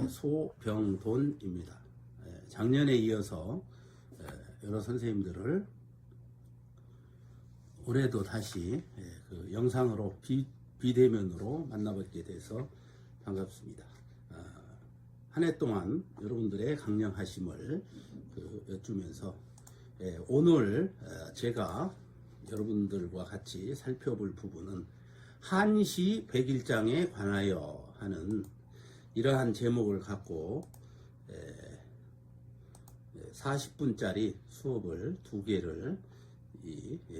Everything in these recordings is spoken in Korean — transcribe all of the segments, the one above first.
소병돈입니다. 작년에 이어서 여러 선생님들을 올해도 다시 그 영상으로 비대면으로 만나뵙게 돼서 반갑습니다. 한 해 동안 여러분들의 강령하심을 여쭈면서 오늘 제가 여러분들과 같이 살펴볼 부분은 한시 백일장에 관하여 하는 이러한 제목을 갖고 40분짜리 수업을 2개를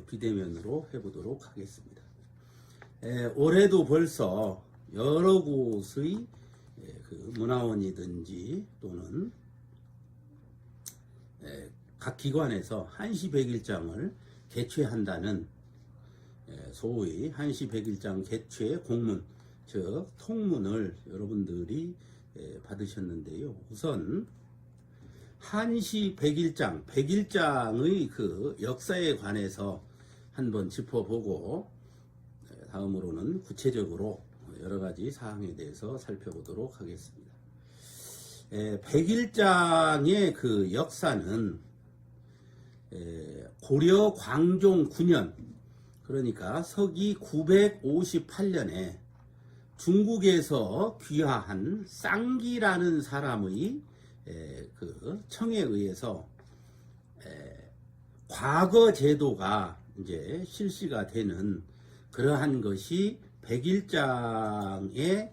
비대면으로 해보도록 하겠습니다. 올해도 벌써 여러 곳의 그 문화원이든지 또는 각 기관에서 한시 백일장을 개최한다는 소위 한시 백일장 개최 공문, 즉 통문을 여러분들이 받으셨는데요. 우선 한시 백일장, 백일장의 그 역사에 관해서 한번 짚어보고 다음으로는 구체적으로 여러 가지 사항에 대해서 살펴보도록 하겠습니다. 백일장의 그 역사는 고려 광종 9년, 그러니까 서기 958년에 중국에서 귀화한 쌍기라는 사람의 그 청에 의해서 과거 제도가 이제 실시가 되는 그러한 것이 백일장에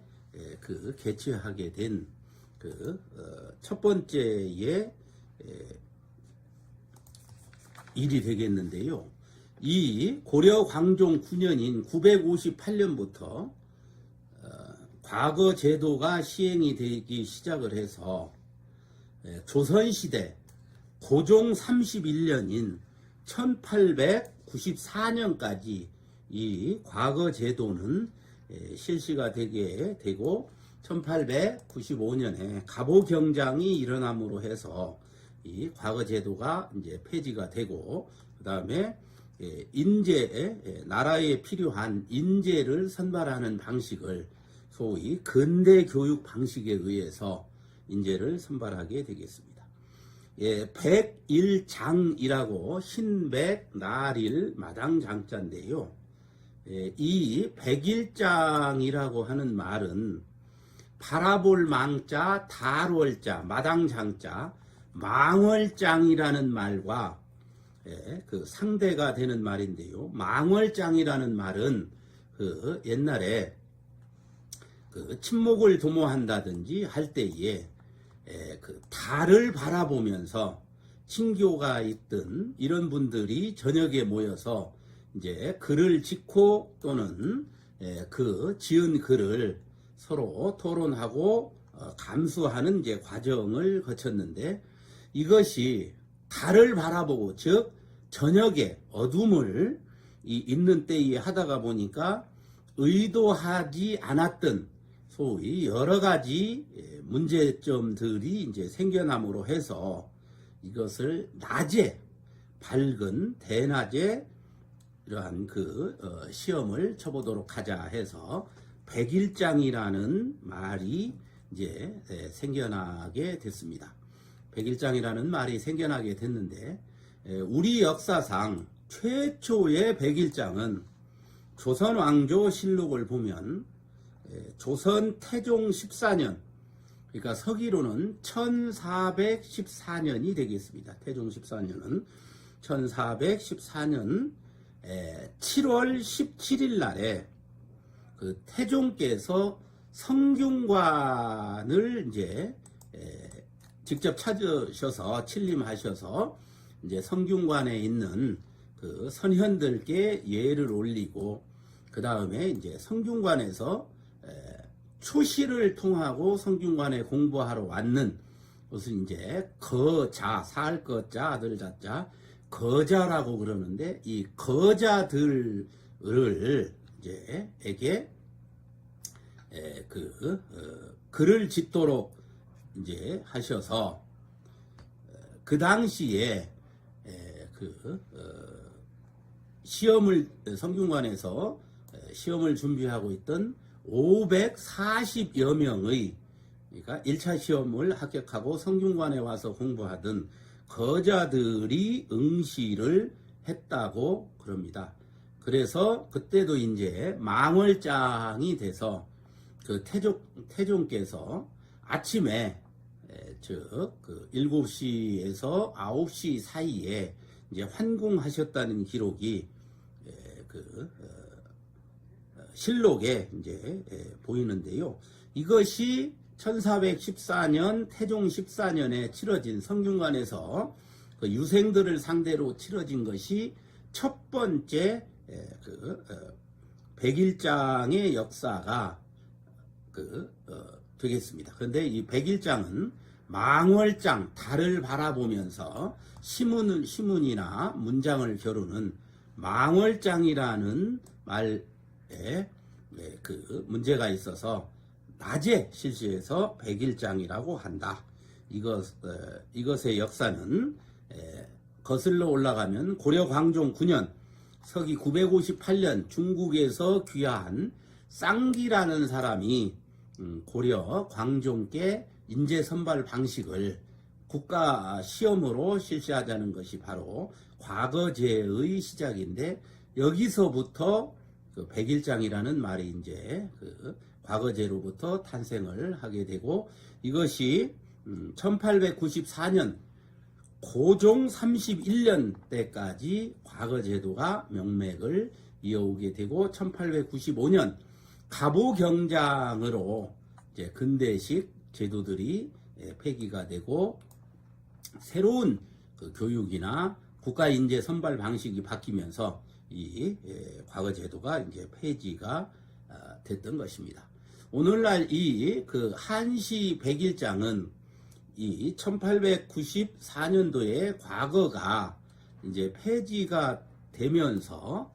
그 개최하게 된 그 첫 번째의 일이 되겠는데요. 이 고려 광종 9년인 958년부터 과거 제도가 시행이 되기 시작을 해서 조선시대 고종 31년인 1894년까지 이 과거 제도는 실시가 되게 되고 1895년에 갑오경장이 일어남으로 해서 이 과거 제도가 이제 폐지가 되고 그 다음에 인재, 나라에 필요한 인재를 선발하는 방식을 소위 근대 교육 방식에 의해서 인재를 선발하게 되겠습니다. 백일장이라고 흰백, 날일, 마당장자인데요. 이 백일장이라고 하는 말은 바라볼 망자, 달월자, 마당장자, 망월장이라는 말과 그 상대가 되는 말인데요. 망월장이라는 말은 그 옛날에 그 친목을 도모한다든지 할 때에 그 달을 바라보면서 친교가 있던 이런 분들이 저녁에 모여서 이제 글을 짓고 또는 그 지은 글을 서로 토론하고 감수하는 이제 과정을 거쳤는데 이것이 달을 바라보고 즉 저녁에 어둠을 있는 때에 하다가 보니까 의도하지 않았던 소위 여러 가지 문제점들이 이제 생겨남으로 해서 이것을 낮에 밝은 대낮에 이러한 그 시험을 쳐보도록 하자 해서 백일장이라는 말이 이제 생겨나게 됐습니다. 백일장이라는 말이 생겨나게 됐는데 우리 역사상 최초의 백일장은 조선왕조실록을 보면 조선 태종 14년, 그러니까 서기로는 1414년이 되겠습니다. 태종 14년은 1414년 7월 17일 날에 그 태종께서 성균관을 이제 직접 찾으셔서 침림하셔서 이제 성균관에 있는 그 선현들께 예를 올리고 그 다음에 이제 성균관에서 추시를 통하고 성균관에 공부하러 왔는 것은 이제 거자, 살 거자, 아들 자자, 거자라고 그러는데 이 거자들을 이제 에게 글을 짓도록 이제 하셔서 그 당시에 시험을 성균관에서 시험을 준비하고 있던 540여 명의 그러니까 1차 시험을 합격하고 성균관에 와서 공부하던 거자들이 응시를 했다고 그럽니다. 그래서 그때도 이제 망월장이 돼서 그 태종께서 아침에 그 7시에서 9시 사이에 이제 환궁하셨다는 기록이 그 실록에 이제 보이는데요. 이것이 1414년 태종 14년에 치러진 성균관에서 그 유생들을 상대로 치러진 것이 첫 번째 백일장의 역사가 되겠습니다. 그런데 이 백일장은 망월장, 달을 바라보면서 시문이나 문장을 겨루는 망월장이라는 말에 그 문제가 있어서 낮에 실시해서 백일장이라고 한다. 이것의 역사는 거슬러 올라가면 고려 광종 9년 서기 958년 중국에서 귀화한 쌍기라는 사람이 고려 광종께 인재 선발 방식을 국가 시험으로 실시하자는 것이 바로 과거제의 시작인데, 여기서부터 그 백일장이라는 말이 이제 그 과거제로부터 탄생을 하게 되고, 이것이 1894년 고종 31년 때까지 과거제도가 명맥을 이어오게 되고, 1895년 갑오경장으로 이제 근대식 제도들이 폐기가 되고, 새로운 그 교육이나 국가인재 선발 방식이 바뀌면서 이 과거제도가 이제 폐지가 됐던 것입니다. 오늘날 이 그 한시 백일장은 이 1894년도에 과거가 이제 폐지가 되면서,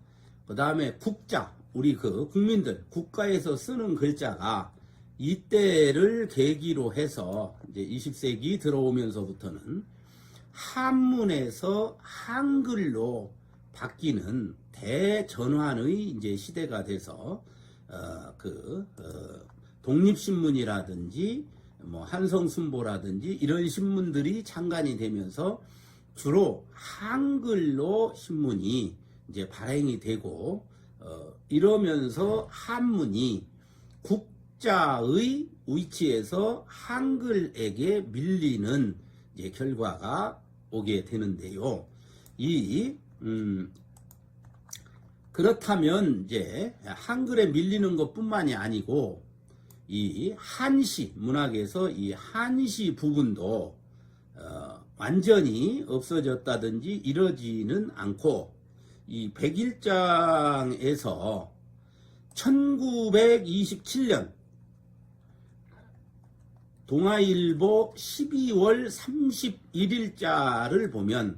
그 다음에 국자, 우리 그 국민들 국가에서 쓰는 글자가 이때를 계기로 해서 이제 20세기 들어오면서부터는 한문에서 한글로 바뀌는 대전환의 이제 시대가 돼서 독립신문이라든지 뭐 한성순보라든지 이런 신문들이 창간이 되면서 주로 한글로 신문이 이제 발행이 되고, 이러면서 한문이 국자의 위치에서 한글에게 밀리는 이제 결과가 오게 되는데요. 그렇다면 이제 한글에 밀리는 것뿐만이 아니고, 이 한시 문학에서 이 한시 부분도 완전히 없어졌다든지 이러지는 않고, 이 백일장에서 1927년 동아일보 12월 31일자를 보면,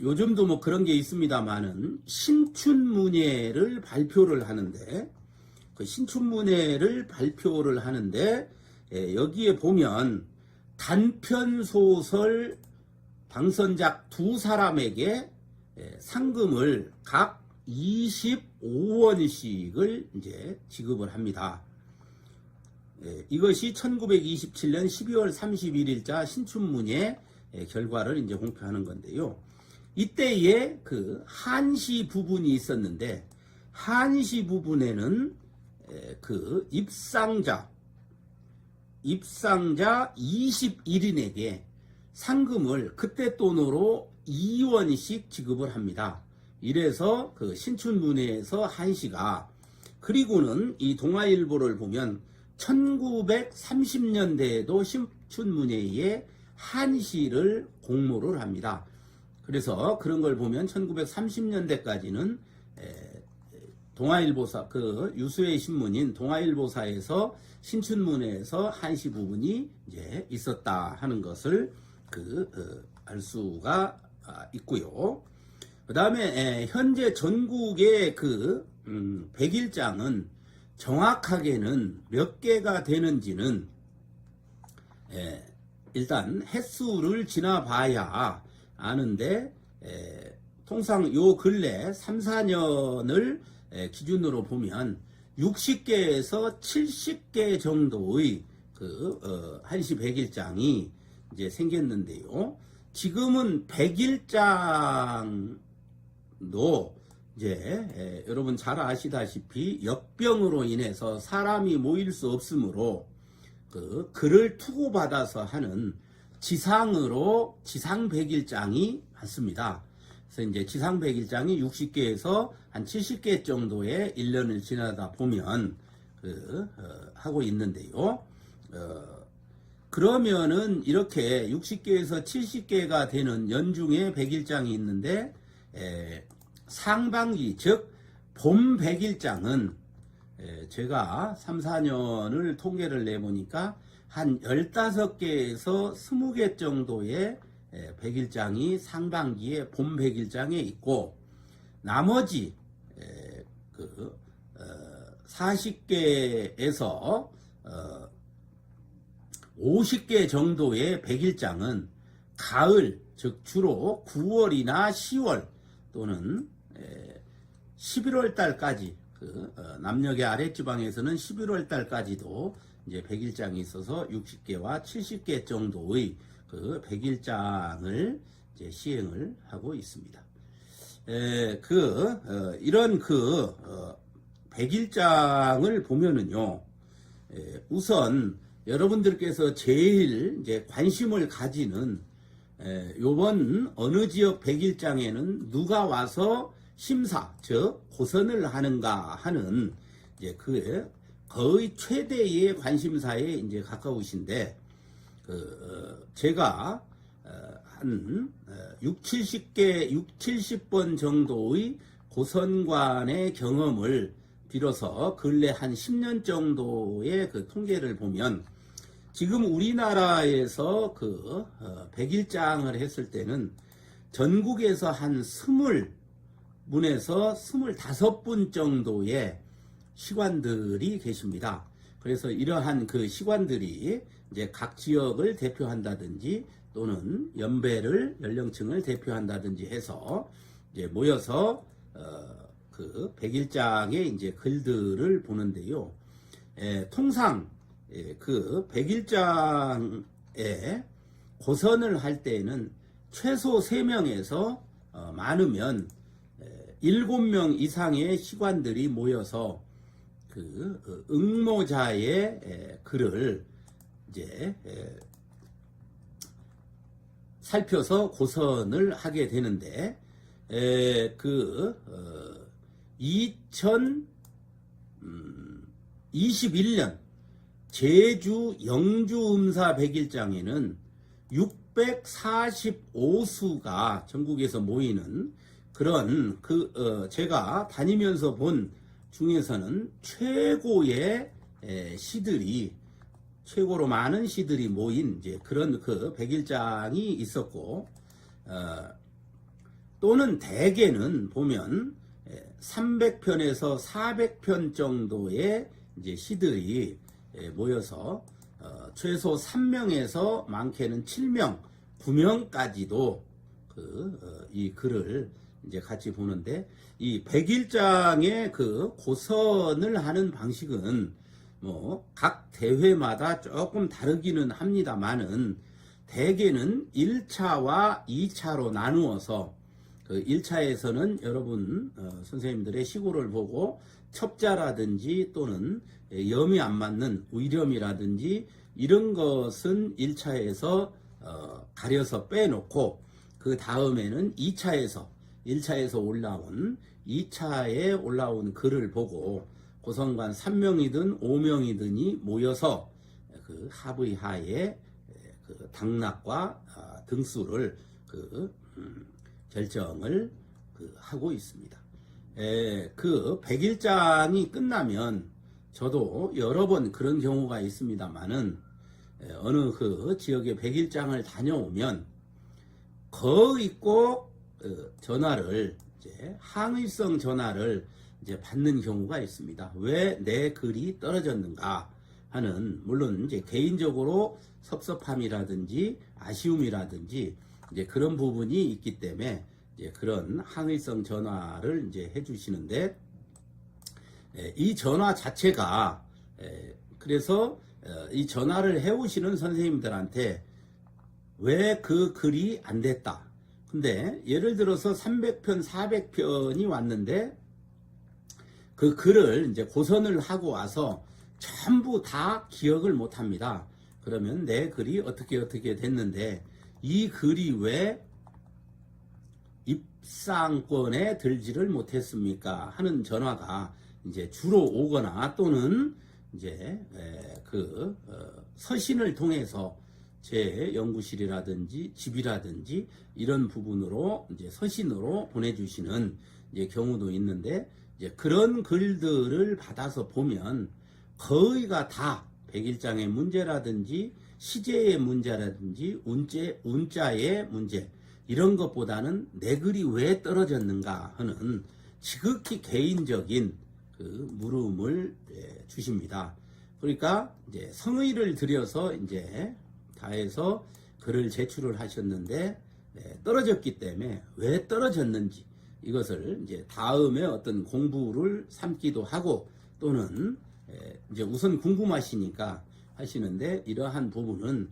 요즘도 뭐 그런 게 있습니다만은 신춘문예를 발표를 하는데, 그 신춘문예를 발표를 하는데 여기에 보면 단편소설 당선작 두 사람에게 상금을 각 25원씩을 이제 지급을 합니다. 이것이 1927년 12월 31일자 신춘문예 결과를 이제 공표하는 건데요. 이때에 그 한시 부분이 있었는데, 한시 부분에는 그 입상자 21인에게 상금을 그때 돈으로 2원씩 지급을 합니다. 이래서 그 신춘문예에서 한시가, 그리고는 이 동아일보를 보면 1930년대에도 신춘문예에 한시를 공모를 합니다. 그래서 그런 걸 보면 1930년대까지는 동아일보사, 그 유수의 신문인 동아일보사에서 신춘문예에서 한시 부분이 이제 있었다 하는 것을 알 수가 있고요. 그 다음에 현재 전국의 그 백일장은 정확하게는 몇 개가 되는지는 일단 횟수를 지나봐야 아는데, 통상 요 근래 3, 4년을 기준으로 보면 60개에서 70개 정도의 한시 백일장이 이제 생겼는데요. 지금은 백일장도 이제 여러분 잘 아시다시피 역병으로 인해서 사람이 모일 수 없으므로 글을 투고받아서 하는 지상으로 지상 백일장이 많습니다. 그래서 이제 지상 백일장이 60개에서 한 70개 정도의 1년을 지나다 보면 하고 있는데요. 그러면은 이렇게 60개에서 70개가 되는 연중에 백일장이 있는데 상반기 즉 봄 백일장은 제가 3, 4년을 통계를 내보니까 한 15개에서 20개 정도의 백일장이 상반기에 봄 백일장에 있고 나머지 40개에서 50개 정도의 백일장은 가을 즉 주로 9월이나 10월 또는 11월 달까지 남녘의 아랫지방에서는 11월 달까지도 이제 백일장이 있어서 60개와 70개 정도의 백일장을 이제 시행을 하고 있습니다. 이런 백일장을 보면은요, 우선 여러분들께서 제일 이제 관심을 가지는 요번 어느 지역 백일장에는 누가 와서 심사, 즉 고선을 하는가 하는 이제 거의 최대의 관심사에 이제 가까우신데 제가 한 70번 정도의 고선관의 경험을 빌어서 근래 한 10년 정도의 통계를 보면 지금 우리나라에서 백일장을 했을 때는 전국에서 한 20문에서 25분 정도의 시관들이 계십니다. 그래서 이러한 시관들이 이제 각 지역을 대표한다든지 또는 연령층을 대표한다든지 해서 이제 모여서 백일장의 이제 글들을 보는데요. 통상 백일장에 고선을 할 때에는 최소 3명에서 많으면 7명 이상의 시관들이 모여서 응모자의 글을 이제 살펴서 고선을 하게 되는데 2021년 제주 영주음사 백일장에는 645수가 전국에서 모이는 그런 제가 다니면서 본 중에서는 최고의 최고로 많은 시들이 모인 이제 그런 백일장이 있었고 또는 대개는 보면 300편에서 400편 정도의 이제 시들이 모여서 최소 3명에서 많게는 7명, 9명까지도 이 글을 이제 같이 보는데 이 백일장의 고선을 하는 방식은 뭐 각 대회마다 조금 다르기는 합니다만은 대개는 1차와 2차로 나누어서 1차에서는 여러분 선생님들의 시고를 보고 첩자라든지 또는 염이 안 맞는 위렴이라든지 이런 것은 1차에서 가려서 빼놓고 그 다음에는 1차에서 올라온 2차에 올라온 글을 보고 고선관 3명이든 5명이든이 모여서 합의하에 당락과 등수를 결정을 하고 있습니다. 백일장이 끝나면 저도 여러 번 그런 경우가 있습니다만은 어느 지역의 백일장을 다녀오면 거의 꼭 전화를 이제 항의성 전화를 이제 받는 경우가 있습니다. 왜 내 글이 떨어졌는가 하는 물론 이제 개인적으로 섭섭함이라든지 아쉬움이라든지 이제 그런 부분이 있기 때문에 이제 그런 항의성 전화를 이제 해주시는데 이 전화 자체가 그래서 이 전화를 해오시는 선생님들한테 왜 그 글이 안 됐다. 근데 예를 들어서 300편, 400편이 왔는데 그 글을 이제 고선을 하고 와서 전부 다 기억을 못 합니다. 그러면 내 글이 어떻게 됐는데 이 글이 왜 입상권에 들지를 못했습니까? 하는 전화가 이제 주로 오거나 또는 이제 서신을 통해서 제 연구실이라든지 집이라든지 이런 부분으로 이제 서신으로 보내주시는 이제 경우도 있는데 이제 그런 글들을 받아서 보면 거의가 다 백일장의 문제라든지 시제의 문제라든지 운자의 문제 이런 것보다는 내 글이 왜 떨어졌는가 하는 지극히 개인적인 그 물음을 주십니다. 그러니까 이제 성의를 들여서 이제 다해서 글을 제출을 하셨는데 떨어졌기 때문에 왜 떨어졌는지 이것을 이제 다음에 어떤 공부를 삼기도 하고 또는 이제 우선 궁금하시니까 하시는데 이러한 부분은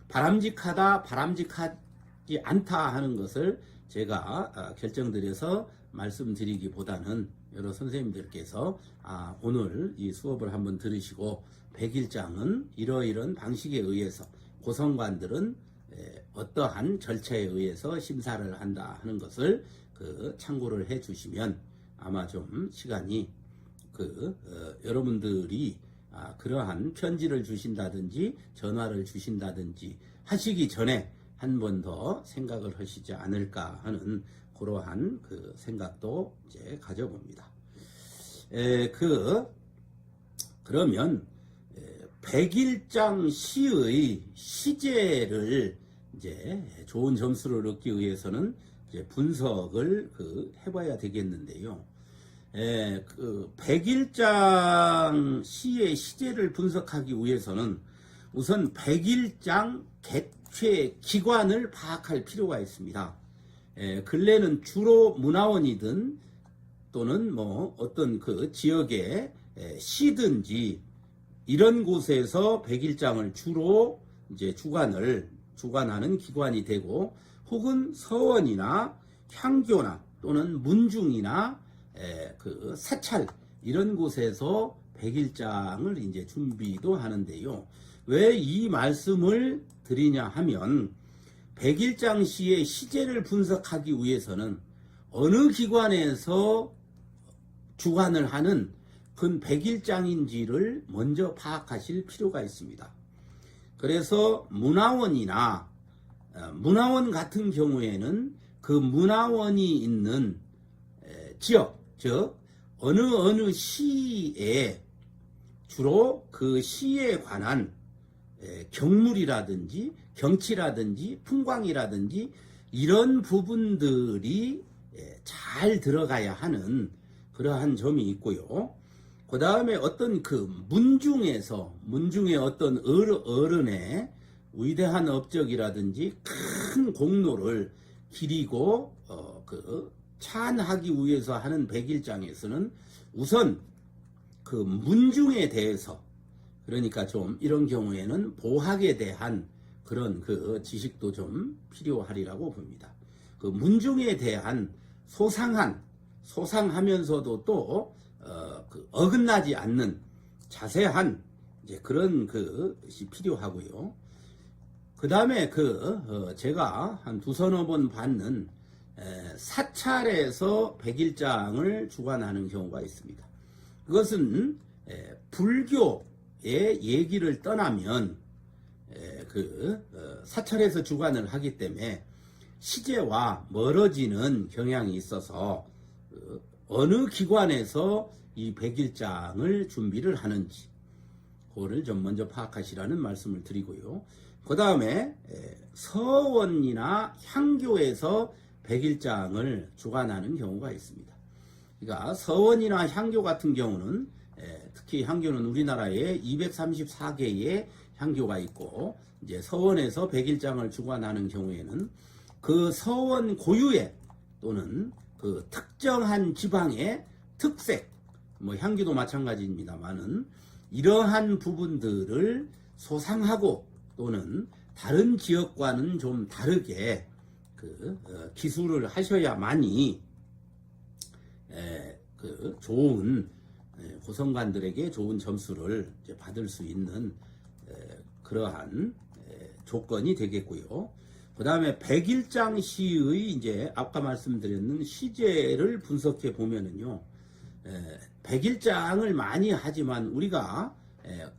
바람직하다 바람직하지 않다 하는 것을 제가 결정드려서 말씀드리기보다는 여러 선생님들께서 오늘 이 수업을 한번 들으시고 백일장은 이러이런 방식에 의해서 고성관들은 어떠한 절차에 의해서 심사를 한다 하는 것을 참고를 해 주시면 아마 좀 시간이 여러분들이 그러한 편지를 주신다든지 전화를 주신다든지 하시기 전에 한 번 더 생각을 하시지 않을까 하는 그러한 생각도 이제 가져봅니다. 그러면 백일장 시의 시제를 이제 좋은 점수를 얻기 위해서는 이제 분석을 해봐야 되겠는데요. 백일장 시의 시제를 분석하기 위해서는 우선 백일장 개최 기관을 파악할 필요가 있습니다. 근래는 주로 문화원이든 또는 뭐 어떤 지역의 시든지 이런 곳에서 백일장을 주로 이제 주관하는 기관이 되고 혹은 서원이나 향교나 또는 문중이나 사찰 이런 곳에서 백일장을 이제 준비도 하는데요. 왜 이 말씀을 드리냐 하면 백일장 시의 시제를 분석하기 위해서는 어느 기관에서 주관을 하는 그 백일장인지를 먼저 파악하실 필요가 있습니다. 그래서 문화원 같은 경우에는 그 문화원이 있는 지역, 즉 어느 시에 주로 그 시에 관한 경물이라든지 경치라든지 풍광이라든지 이런 부분들이 잘 들어가야 하는 그러한 점이 있고요. 그 다음에 어떤 문중의 어떤 어른의 위대한 업적이라든지 큰 공로를 기리고 찬하기 위해서 하는 백일장에서는 우선 문중에 대해서 그러니까 좀 이런 경우에는 보학에 대한 그런 지식도 좀 필요하리라고 봅니다. 문중에 대한 소상하면서도 또 어긋나지 않는 자세한 이제 그런 것이 필요하고요. 그 다음에 제가 한 두서너 번 받는 사찰에서 백일장을 주관하는 경우가 있습니다. 그것은 불교의 얘기를 떠나면 사찰에서 주관을 하기 때문에 시제와 멀어지는 경향이 있어서 어느 기관에서 이 백일장을 준비를 하는지 그거를 좀 먼저 파악하시라는 말씀을 드리고요. 그 다음에 서원이나 향교에서 백일장을 주관하는 경우가 있습니다. 그러니까 서원이나 향교 같은 경우는 특히 향교는 우리나라에 234개의 향교가 있고 이제 서원에서 백일장을 주관하는 경우에는 그 서원 고유의 또는 특정한 지방의 특색, 향교도 마찬가지입니다만은 이러한 부분들을 소상하고 또는 다른 지역과는 좀 다르게 기술을 하셔야만이 좋은 고성관들에게 좋은 점수를 이제 받을 수 있는 그러한 조건이 되겠고요. 그 다음에 백일장 시의 이제 아까 말씀드렸는 시제를 분석해 보면은요, 백일장을 많이 하지만 우리가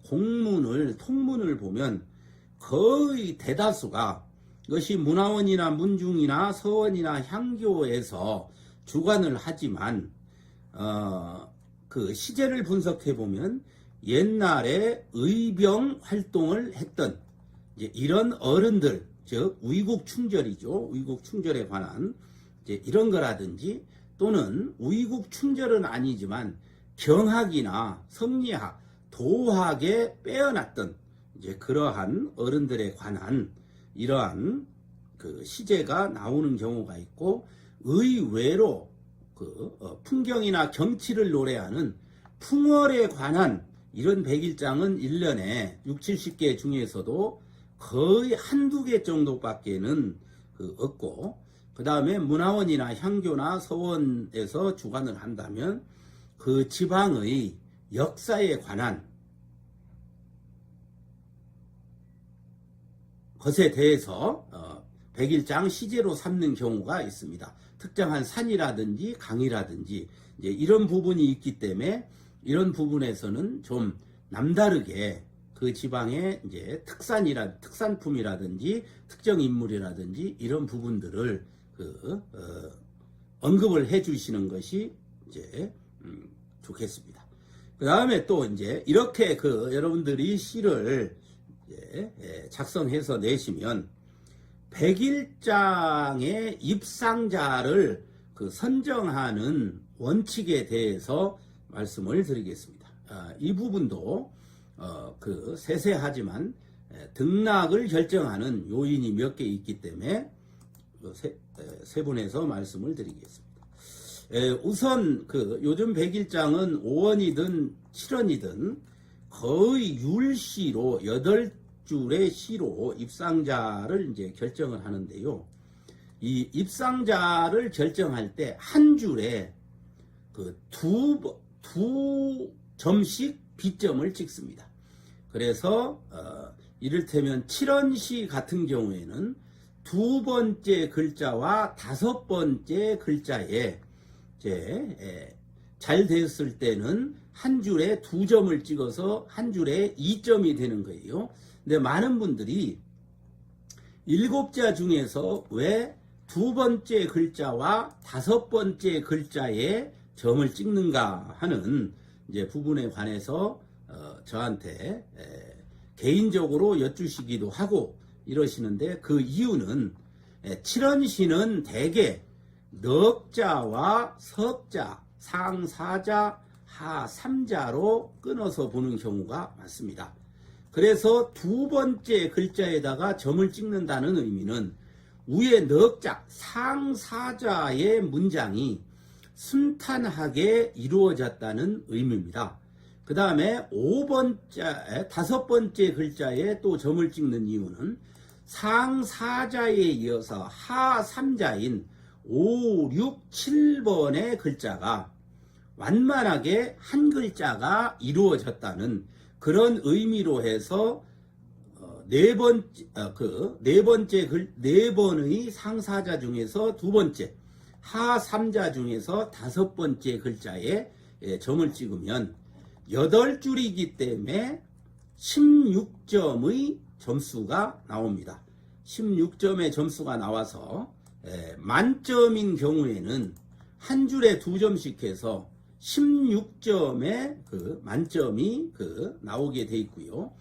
공문을 통문을 보면 거의 대다수가 이것이 문화원이나 문중이나 서원이나 향교에서 주관을 하지만 그 시제를 분석해 보면 옛날에 의병 활동을 했던 이제 이런 어른들, 즉 위국 충절이죠. 위국 충절에 관한 이제 이런 거라든지 또는 위국 충절은 아니지만 경학이나 성리학, 도학에 빼어났던 이제 그러한 어른들에 관한 이러한 그 시제가 나오는 경우가 있고, 의외로 풍경이나 경치를 노래하는 풍월에 관한 이런 백일장은 1년에 6, 70개 중에서도 거의 한두 개 정도밖에는 없고, 그 다음에 문화원이나 향교나 서원에서 주관을 한다면 그 지방의 역사에 관한 것에 대해서 백일장 시제로 삼는 경우가 있습니다. 특정한 산이라든지 강이라든지 이제 이런 부분이 있기 때문에 이런 부분에서는 좀 남다르게 그 지방의 이제 특산품이라든지 특정 인물이라든지 이런 부분들을 언급을 해 주시는 것이 이제 좋겠습니다. 그 다음에 또 이제 이렇게 여러분들이 시를 작성해서 내시면 백일장의 입상자를 선정하는 원칙에 대해서 말씀을 드리겠습니다. 이 부분도 세세하지만 등락을 결정하는 요인이 몇 개 있기 때문에 세분해서 말씀을 드리겠습니다. 우선 요즘 백일장은 5원이든 7원이든 거의 율시로 8줄의 시로 입상자를 이제 결정을 하는데요. 이 입상자를 결정할 때 한 줄에 두 점씩 비점을 찍습니다. 그래서 이를테면 7원시 같은 경우에는 두 번째 글자와 다섯 번째 글자에 잘 됐을 때는 한 줄에 2점을 찍어서 한 줄에 2점이 되는 거예요. 근데 많은 분들이 7자 중에서 왜 두 번째 글자와 다섯 번째 글자에 점을 찍는가 하는 이제 부분에 관해서 저한테 개인적으로 여쭈시기도 하고 이러시는데, 그 이유는 7원시는 대개 넉자와 석자, 상사자, 하삼자로 끊어서 보는 경우가 많습니다. 그래서 두 번째 글자에다가 점을 찍는다는 의미는 위에 넉자, 상사자의 문장이 순탄하게 이루어졌다는 의미입니다. 그 다음에 다섯 번째 글자에 또 점을 찍는 이유는 상사자에 이어서 하삼자인 5, 6, 7번의 글자가 완만하게 한 글자가 이루어졌다는 그런 의미로 해서 네 번의 상사자 중에서 두 번째, 하삼자 중에서 다섯 번째 글자에 점을 찍으면 8줄이기 때문에 16점의 점수가 나옵니다. 16점의 점수가 나와서 만점인 경우에는 한 줄에 2점씩 해서 16점의 만점이 나오게 돼 있고요.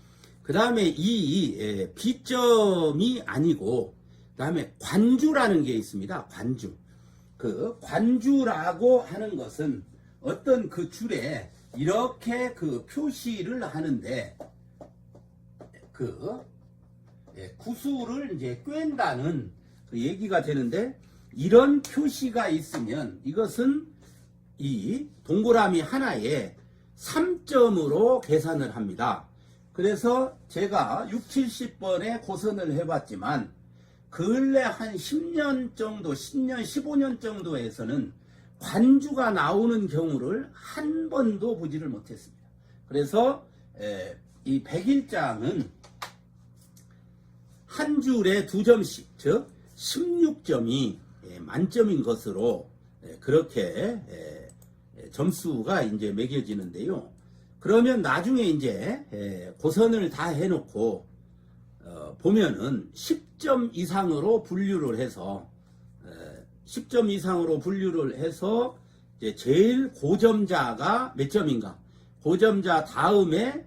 그 다음에 이 비점이 아니고, 그 다음에 관주라는 게 있습니다. 관주. 관주라고 하는 것은 어떤 줄에 이렇게 표시를 하는데, 구수를 이제 꿰다는 얘기가 되는데, 이런 표시가 있으면 이것은 이 동그라미 하나에 3점으로 계산을 합니다. 그래서 제가 6, 70번에 고선을 해봤지만 근래 한 10년 정도, 10년, 15년 정도에서는 관주가 나오는 경우를 한 번도 보지를 못했습니다. 그래서 이 백일장은 한 줄에 2점씩, 즉 16점이 만점인 것으로 그렇게 점수가 이제 매겨지는데요. 그러면 나중에 이제 고선을 다 해놓고 보면은 10점 이상으로 분류를 해서 10점 이상으로 분류를 해서 이제 제일 고점자가 몇 점인가? 고점자 다음에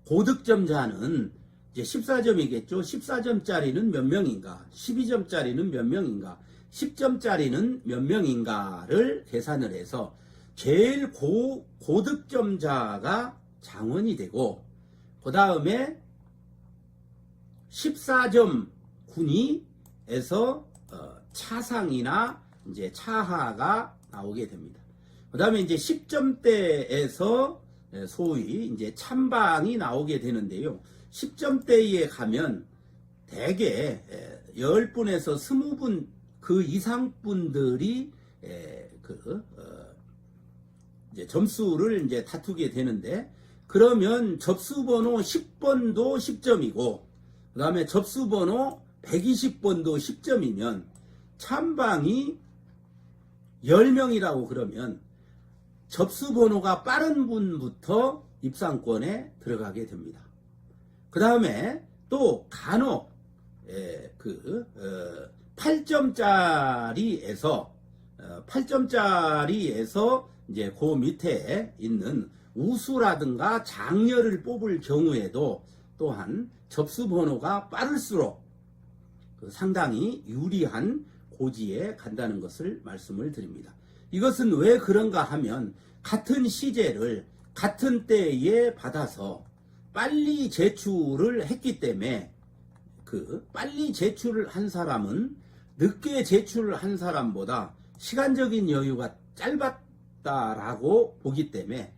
고득점자는 이제 14점이겠죠. 14점짜리는 몇 명인가? 12점짜리는 몇 명인가? 10점짜리는 몇 명인가를 계산을 해서 제일 고득점자가 장원이 되고 그 다음에 14점 군위에서 차상이나 이제 차하가 나오게 됩니다. 그 다음에 이제 10점대에서 소위 이제 참방이 나오게 되는데요. 10점대에 가면 대개 10분에서 20분 그 이상 분들이 이제 점수를 이제 다투게 되는데, 그러면 접수번호 10번도 10점이고 그 다음에 접수번호 120번도 10점이면 참방이 10명이라고 그러면 접수번호가 빠른 분부터 입상권에 들어가게 됩니다. 그 다음에 또 간혹 8점짜리에서 이제 그 밑에 있는 우수라든가 장려를 뽑을 경우에도 또한 접수번호가 빠를수록 상당히 유리한 고지에 간다는 것을 말씀을 드립니다. 이것은 왜 그런가 하면 같은 시제를 같은 때에 받아서 빨리 제출을 했기 때문에 빨리 제출을 한 사람은 늦게 제출을 한 사람보다 시간적인 여유가 짧았다라고 보기 때문에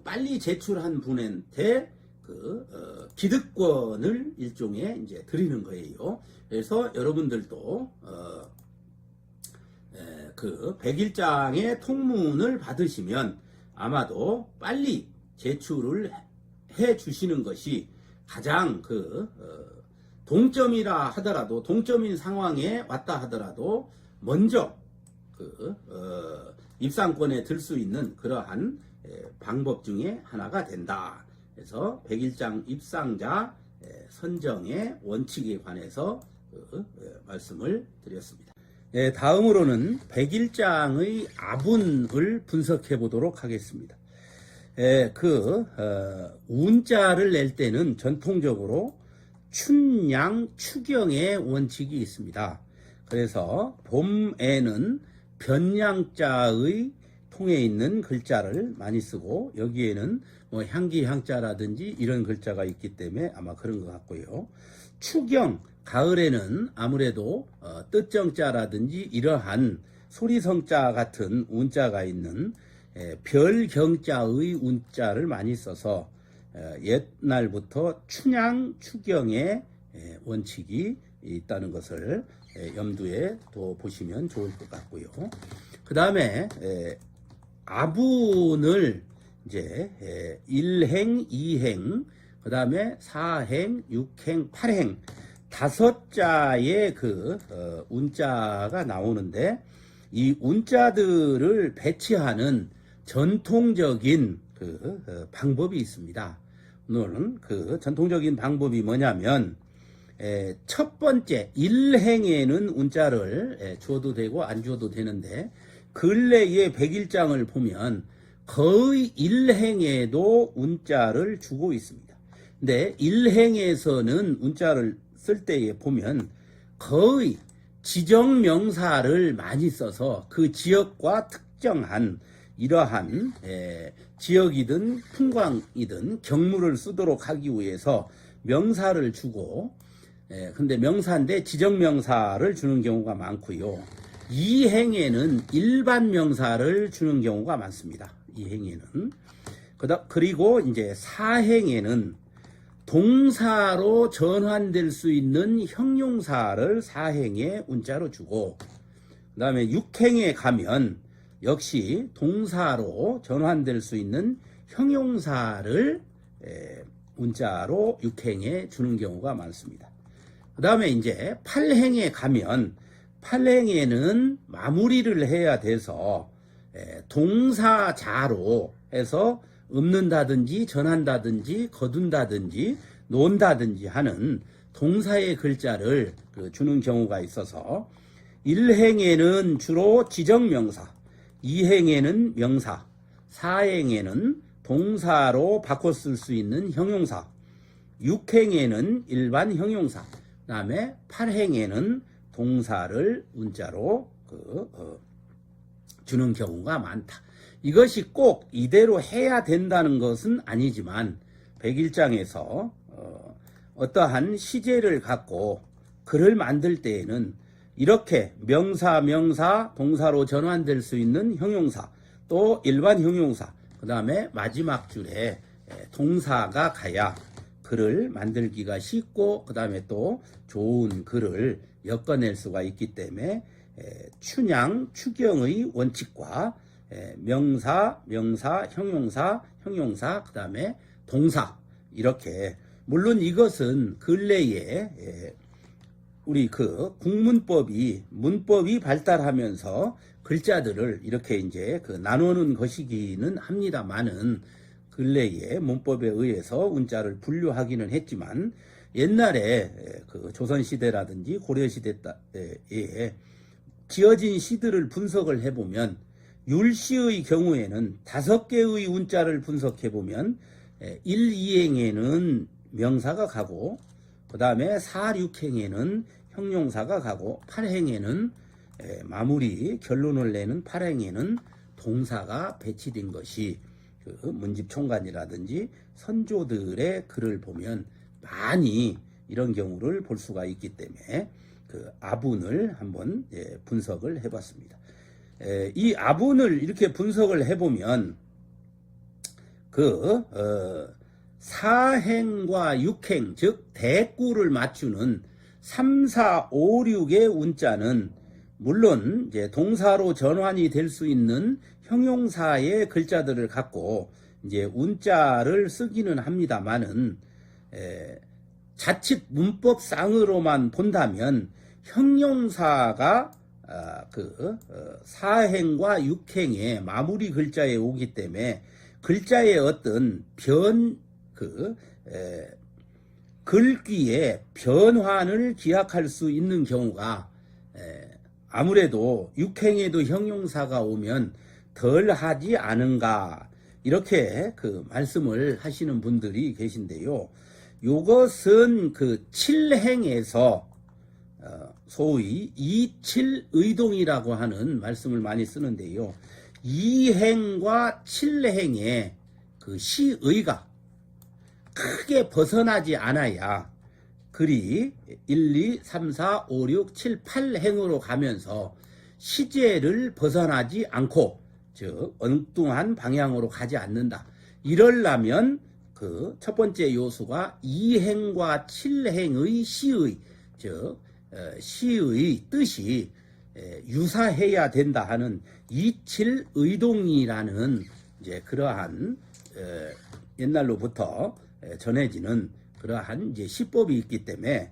빨리 제출한 분한테 기득권을 일종의 이제 드리는 거예요. 그래서 여러분들도 백일장의 통문을 받으시면 아마도 빨리 제출을 해 주시는 것이 가장 동점이라 하더라도, 동점인 상황에 왔다 하더라도 먼저 입상권에 들 수 있는 그러한 방법 중에 하나가 된다. 그래서 백일장 입상자 선정의 원칙에 관해서 말씀을 드렸습니다. 다음으로는 백일장의 아분을 분석해 보도록 하겠습니다. 운자를 낼 때는 전통적으로 춘양 추경의 원칙이 있습니다. 그래서 봄에는 변양자의 통에 있는 글자를 많이 쓰고, 여기에는 뭐 향기향자라든지 이런 글자가 있기 때문에 아마 그런 것 같고요. 추경, 가을에는 아무래도 뜻정자라든지 이러한 소리성자 같은 운자가 있는 별경자의 운자를 많이 써서 옛날부터 춘양 추경의 원칙이 있다는 것을 염두에 둬 보시면 좋을 것 같고요. 그 다음에 아분을 이제 1행, 2행, 그 다음에 4행, 6행, 8행 5자의 운자가 나오는데, 이 운자들을 배치하는 전통적인 방법이 있습니다. 오늘은 전통적인 방법이 뭐냐면, 첫 번째 1행에는 운자를 주어도 되고 안 주어도 되는데, 근래의 백일장을 보면 거의 1행에도 운자를 주고 있습니다. 근데 1행에서는 운자를 쓸 때에 보면 거의 지정명사를 많이 써서 그 지역과 특정한 이러한 지역이든 풍광이든 경무를 쓰도록 하기 위해서 명사를 주고, 근데 명사인데 지정명사를 주는 경우가 많고요. 2행에는 일반 명사를 주는 경우가 많습니다. 이 행에는. 그리고 이제 사행에는 동사로 전환될 수 있는 형용사를 사행에 운자로 주고, 그 다음에 육행에 가면 역시 동사로 전환될 수 있는 형용사를 운자로 육행에 주는 경우가 많습니다. 그 다음에 이제 팔행에 가면 팔행에는 마무리를 해야 돼서 동사자로 해서 읊는다든지 전한다든지 거둔다든지 논다든지 하는 동사의 글자를 주는 경우가 있어서 1행에는 주로 지정명사, 2행에는 명사, 4행에는 동사로 바꿔 쓸 수 있는 형용사, 6행에는 일반 형용사, 그 다음에 8행에는 동사를 운자로 주는 경우가 많다. 이것이 꼭 이대로 해야 된다는 것은 아니지만 백일장에서 어떠한 시제를 갖고 글을 만들 때에는 이렇게 명사, 동사로 전환될 수 있는 형용사, 또 일반 형용사, 그 다음에 마지막 줄에 동사가 가야 글을 만들기가 쉽고 그 다음에 또 좋은 글을 엮어낼 수가 있기 때문에 춘향, 추경의 원칙과 명사, 형용사, 그 다음에 동사, 이렇게, 물론 이것은 근래에 우리 문법이 발달하면서 글자들을 이렇게 이제 나누는 것이기는 합니다만은, 근래에 문법에 의해서 운자를 분류하기는 했지만, 옛날에 조선시대라든지 고려시대에 지어진 시들을 분석을 해보면, 율시의 경우에는 5개의 운자를 분석해보면 1, 2행에는 명사가 가고, 그 다음에 4, 6행에는 형용사가 가고, 8행에는 마무리 결론을 내는 8행에는 동사가 배치된 것이 문집총관이라든지 선조들의 글을 보면 많이 이런 경우를 볼 수가 있기 때문에 아분을 한번 분석을 해봤습니다. 이 아분을 이렇게 분석을 해보면 사행과 육행, 즉 대꾸를 맞추는 3, 4, 5, 6의 운자는 물론 이제 동사로 전환이 될 수 있는 형용사의 글자들을 갖고 이제 운자를 쓰기는 합니다만은 자칫 문법상으로만 본다면 형용사가 사행과 육행의 마무리 글자에 오기 때문에 글자의 어떤 글귀의 변환을 기약할 수 있는 경우가 아무래도 육행에도 형용사가 오면 덜 하지 않은가, 이렇게 말씀을 하시는 분들이 계신데요. 요것은 7행에서 소위 이칠의동이라고 하는 말씀을 많이 쓰는데요. 2행과 7행의 시의가 크게 벗어나지 않아야 글이 1, 2, 3, 4, 5, 6, 7, 8행으로 가면서 시제를 벗어나지 않고, 즉 엉뚱한 방향으로 가지 않는다. 이러려면 첫 번째 요소가 2행과 7행의 시의, 즉 시의 뜻이 유사해야 된다 하는 이칠의동이라는 이제 그러한 옛날로부터 전해지는 그러한 이제 시법이 있기 때문에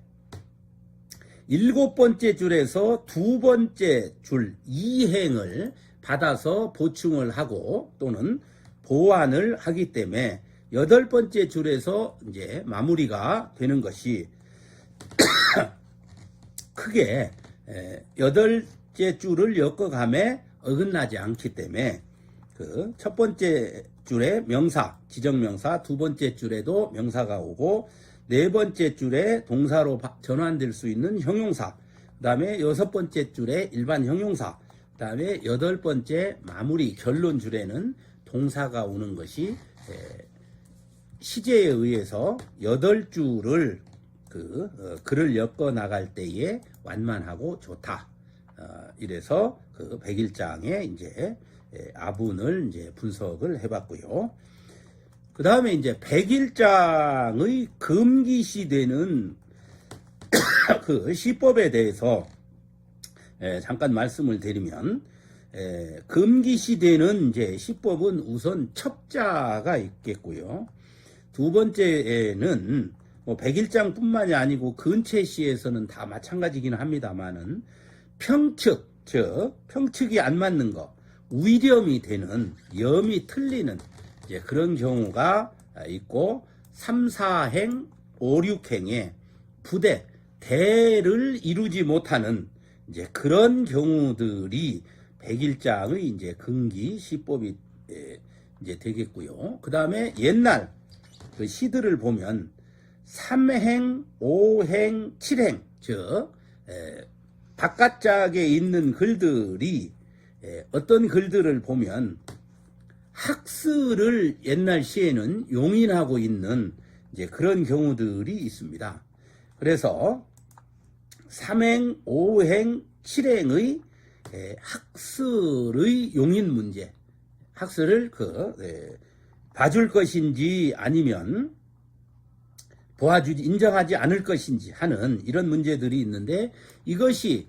7번째 줄에서 2번째 줄 2행을 받아서 보충을 하고 또는 보완을 하기 때문에 8번째 줄에서 이제 마무리가 되는 것이 크게 8째 줄을 엮어감에 어긋나지 않기 때문에 첫 번째 줄에 명사, 지정명사, 2번째 줄에도 명사가 오고 4번째 줄에 동사로 전환될 수 있는 형용사, 그 다음에 6번째 줄에 일반 형용사, 그 다음에 8번째 마무리 결론 줄에는 동사가 오는 것이 시제에 의해서 8줄을 글을 엮어 나갈 때에 완만하고 좋다. 이래서 백일장에 이제 아분을 이제 분석을 해봤고요. 그 다음에 이제 백일장의 금기시되는 그 시법에 대해서 잠깐 말씀을 드리면, 금기시되는 이제 시법은 우선 첩자가 있겠고요. 두 번째는 뭐 백일장뿐만이 아니고 근체시에서는 다 마찬가지긴 합니다만은 평측, 즉 평측이 안 맞는 거, 위렴이 되는, 염이 틀리는 이제 그런 경우가 있고, 3, 4행, 5, 6행에 부대, 대를 이루지 못하는 이제 그런 경우들이 백일장의 이제 금기 시법이 이제 되겠고요. 그 다음에 옛날 그 시들을 보면 3행, 5행, 7행, 즉 바깥짝에 있는 글들이 어떤 글들을 보면 학스를 옛날 시에는 용인하고 있는 이제 그런 경우들이 있습니다. 그래서 3행, 5행, 7행의 학스의 용인 문제, 학스를 봐줄 것인지 아니면 인정하지 않을 것인지 하는 이런 문제들이 있는데, 이것이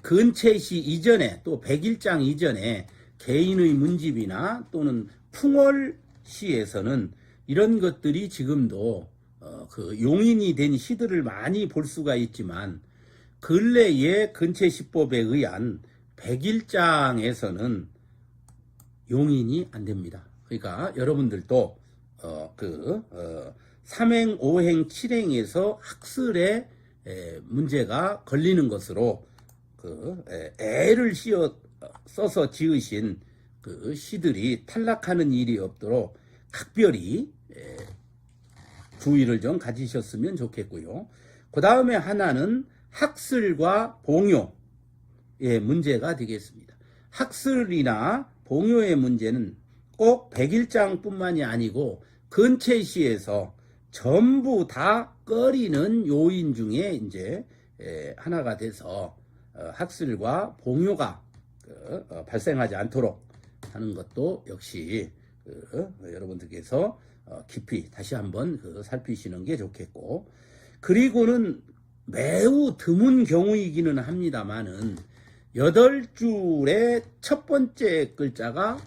근체시 이전에 또 백일장 이전에 개인의 문집이나 또는 풍월시에서는 이런 것들이 지금도 그 용인이 된 시들을 많이 볼 수가 있지만, 근래의 근체시법에 의한 백일장에서는 용인이 안 됩니다. 그러니까 여러분들도 3행, 5행, 7행에서 학설에 문제가 걸리는 것으로 애를 써서 지으신 그 시들이 탈락하는 일이 없도록 각별히 주의를 좀 가지셨으면 좋겠고요. 그 다음에 하나는 학설과 봉요의 문제가 되겠습니다. 학설이나 봉요의 문제는 꼭 백일장뿐만이 아니고 근체시에서 전부 다 꺼리는 요인 중에 이제 하나가 돼서 학설과 봉요가 발생하지 않도록 하는 것도 역시 여러분들께서 깊이 다시 한번 살피시는 게 좋겠고, 그리고는 매우 드문 경우이기는 합니다만은 8줄의 첫 번째 글자가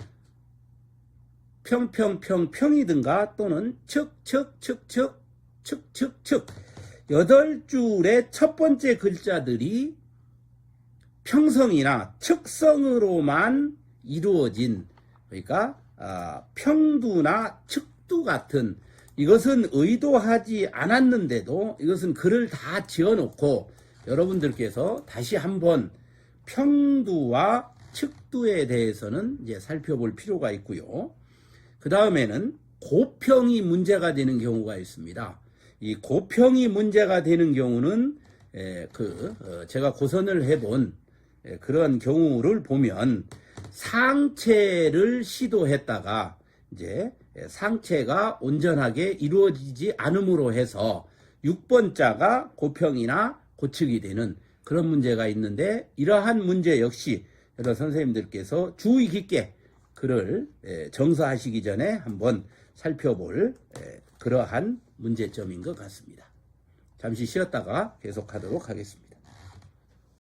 평이든가 또는 측 8줄의 첫 번째 글자들이 평성이나 측성으로만 이루어진, 그러니까 평두나 측두 같은, 이것은 의도하지 않았는데도 이것은 글을 다 지어놓고 여러분들께서 다시 한번 평두와 측두에 대해서는 이제 살펴볼 필요가 있고요. 그 다음에는 고평이 문제가 되는 경우가 있습니다. 이 고평이 문제가 되는 경우는 제가 고선을 해본 그런 경우를 보면 상체를 시도했다가 이제 상체가 온전하게 이루어지지 않음으로 해서 6번 자가 고평이나 고측이 되는 그런 문제가 있는데, 이러한 문제 역시 여러 선생님들께서 주의 깊게 글을 정서하시기 전에 한번 살펴볼 그러한 문제점인 것 같습니다. 잠시 쉬었다가 계속하도록 하겠습니다.